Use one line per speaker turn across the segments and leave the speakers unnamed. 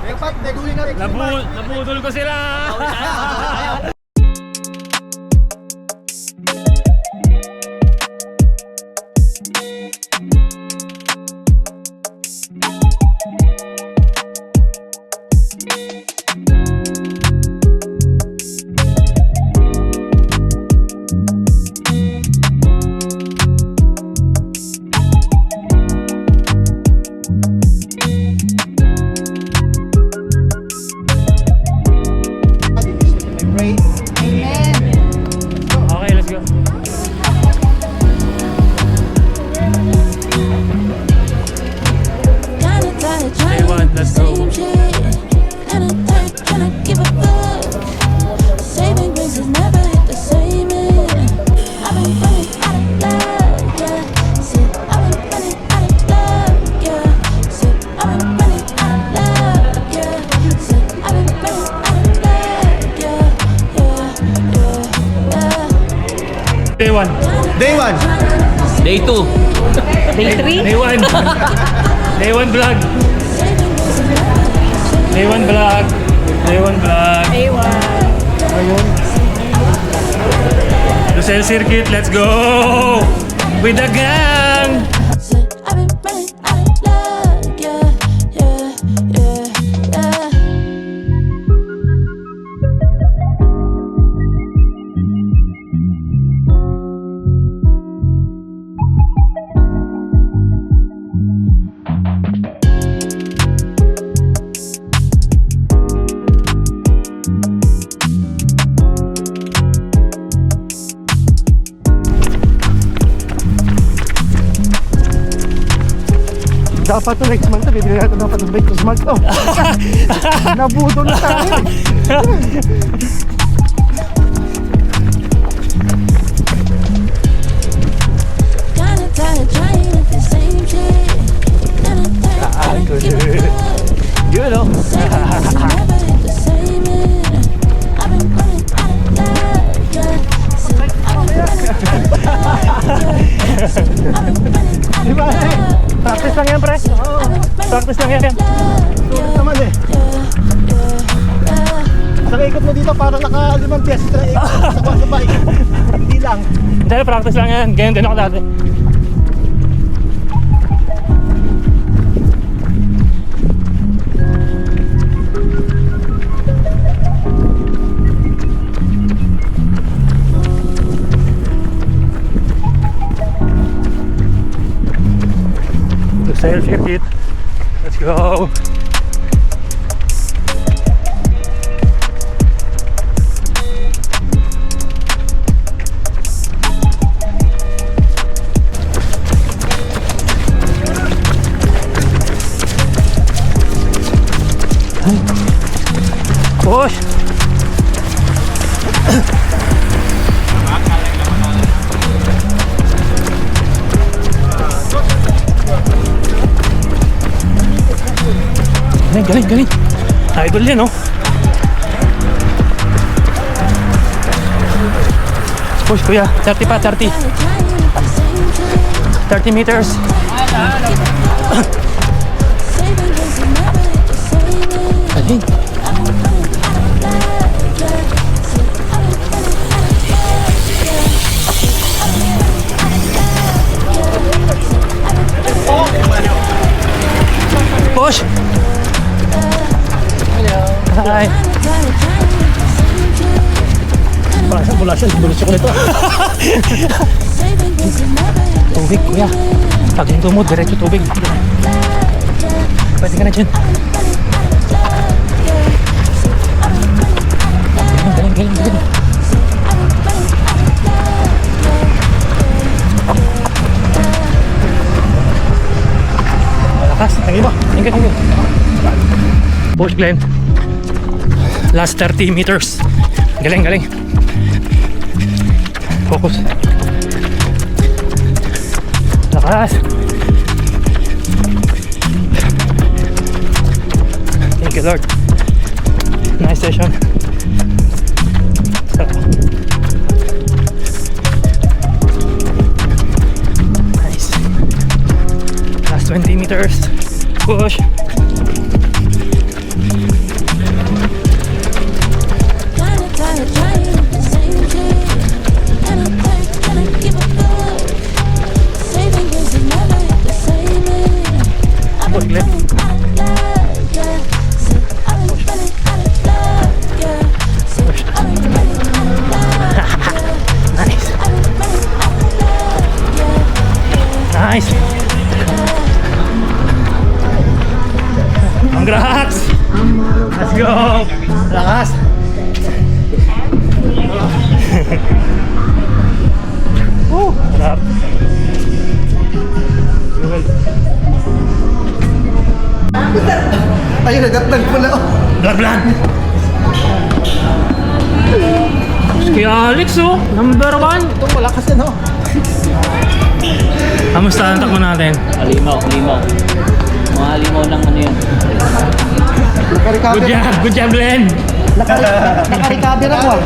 Nabudol ko sila. Okay, let's go. Day one, let's go. Day one.
Day 1.
Day 2.
Day 3?
Day one. Day one vlog. Day one vlog. Day one vlog. Ayun. Lucel Circuit, let's go! With the gang!
Dapat to next month, bibili natin dapat ng bike to smart to. Nabuto na tayo.
Yun o.
Diba?
Practice lang yan, pre. Practice lang yan.
Sulit naman eh. Sa ikot mo dito parang naka 5 piyaso na ikot sa bike. Hindi lang.
Dahil practice lang yan. Ganyan din ako dati. Lucel Circuit. Let's go. Push. Galing. Idol yan, oh. Push, kuya. 30 pa, 30. 30 meters. Galing. Push. Hi.
Wala siya, bulusok ko nito.
Tubig, kuya. Pag hinto mo, diretso tubig. Pwede ka na dyan. Galing. Malakas. Thank you. Push, Glenn. Last 30 meters. Galing. Focus. Lakas. Thank you, Lord. Nice session. Nice. Last 20 meters. Push. Paglit. Nice. Nice. Congrats! Let's go! Lakas! Sarap.
Ayun, nagatnag ko na.
Blood! Kaya Alex oh, number 1.
Ito, malakas yan, oh.
Kamusta ang takbo natin?
Limaw. Mga limaw lang ano yun.
Nakarecover.
Good job Len!
Nakarecover ako, ah.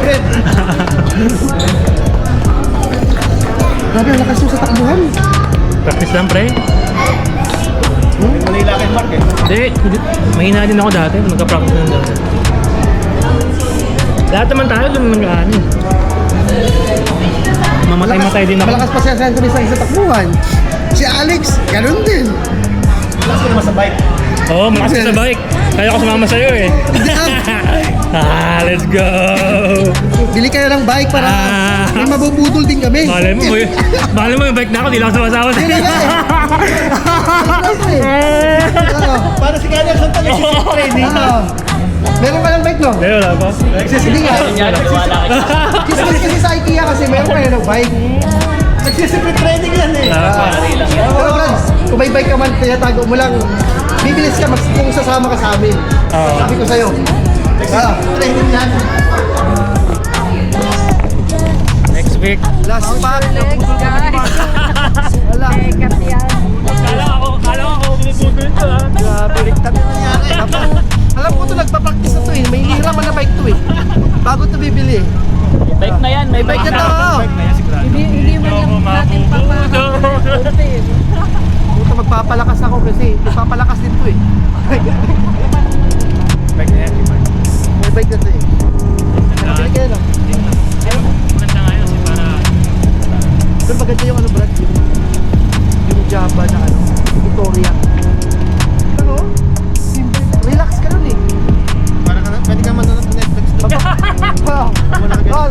Grabe, ang lakas mo sa takbuhan.
Practice lang pre.
Malila kay Mark, eh.
Hindi, mahina din ako dati, magka-practice lang dati. Lahat naman tayo doon nag-ano. Mamatay-matay din ako.
Malakas pa siya sa isa takbuhan. Si Alex, ganun din. Malakas ka naman sa bike.
Oo, malakas ka sa bike. Kaya ko sumama sa'yo eh. Let's go!
Bili kayo ng bike para may mabubudol din kami.
Malay mo yung bike na ako, di lang ako sumasama sa'yo.
Para si Kanya sa training. Meron ka ng bike, no?
Meron lang po.
Hindi nga.
Yan, wala ka.
Kasi sa IKEA kasi meron kayo ng bike. Nagsisipit training yan eh. Pero Franz, kung may bike ka man, tago mo lang. Bibilis ka kung sasama ka sa amin. Sabi ko sa'yo. Training yan.
Next week.
Last pack. Wala.
Kala ako bumubudol ito ha.
Baliktad na nangyari. Alam ko ito, nagpa-practice na ito eh. May hiraman na bike ito eh. Bago ito bibili.
Bike na yan, may
Bike
bike
na
na.
ito.
Hindi mo lang natin papapapapapin.
Puta, magpapalakas ako kasi magpapalakas din ito eh.
Bike na yan.
May bike na ito eh. Bili kayo lang.
Maganda nga yun kasi para...
Pero maganda yung ano Brad, yung Java na ano, Victoria. Ano? Simple. Relax ka nun eh. Parang pwede ka manonood ng Netflix doon.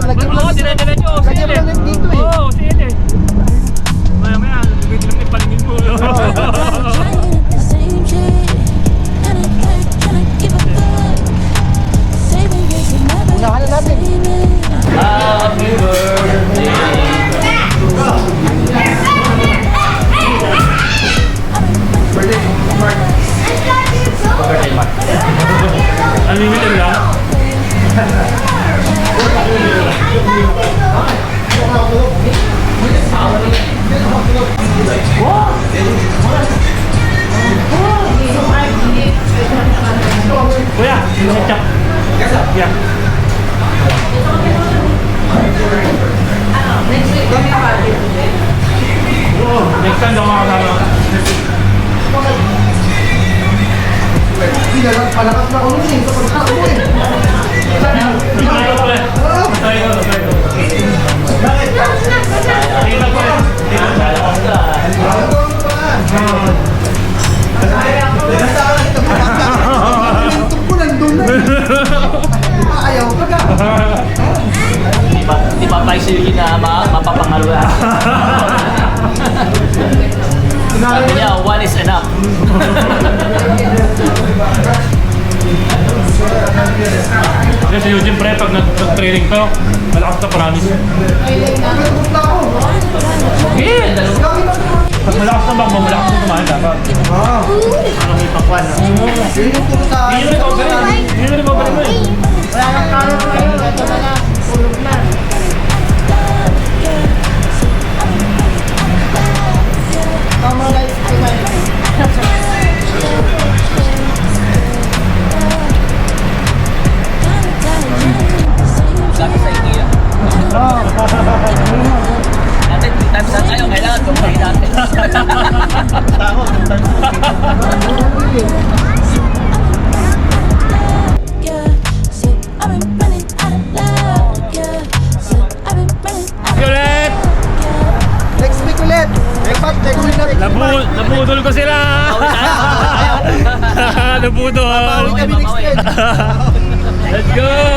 Lagyan mo lang
dire-diretso.
Lagyan mo lang dito eh.
Oo, sige. Maya-maya, bigyan lang yung palingin mo.
Unahan na natin.
Happy birthday.
Unlimited lang. Kuya, ketchup. Yeah. Next time daw makakasama.
Hindi na palakas na ako nun eh. Sa pagkakao mo eh.
Try ko pala. Try ko. Bakit? Tingnan ko eh.
Ito po nandun na eh. Ayaw ka ka.
Di pa pa isilin na mapapangalo na. Sabi niya, one is enough.
Kasi Eugene pre, pag nag-training to, malakas na promise.
Punta ako.
Okay! Pag malakas na bang, malakas na kumain dapat. Ano may pakwan?
Yun yung puro sa
Hindi yung recovery mo eh.
Wala nang karo ngayon. Ito na na. Ulog na. Tama guys.
Sabi sa IKEA. Natin, 2 times na tayo. Kailangan kumain natin.
Ulit!
next week ulit. Gawin natin.
Nabudol ko sila! Nabudol!
Bawi kami next time.
Let's go!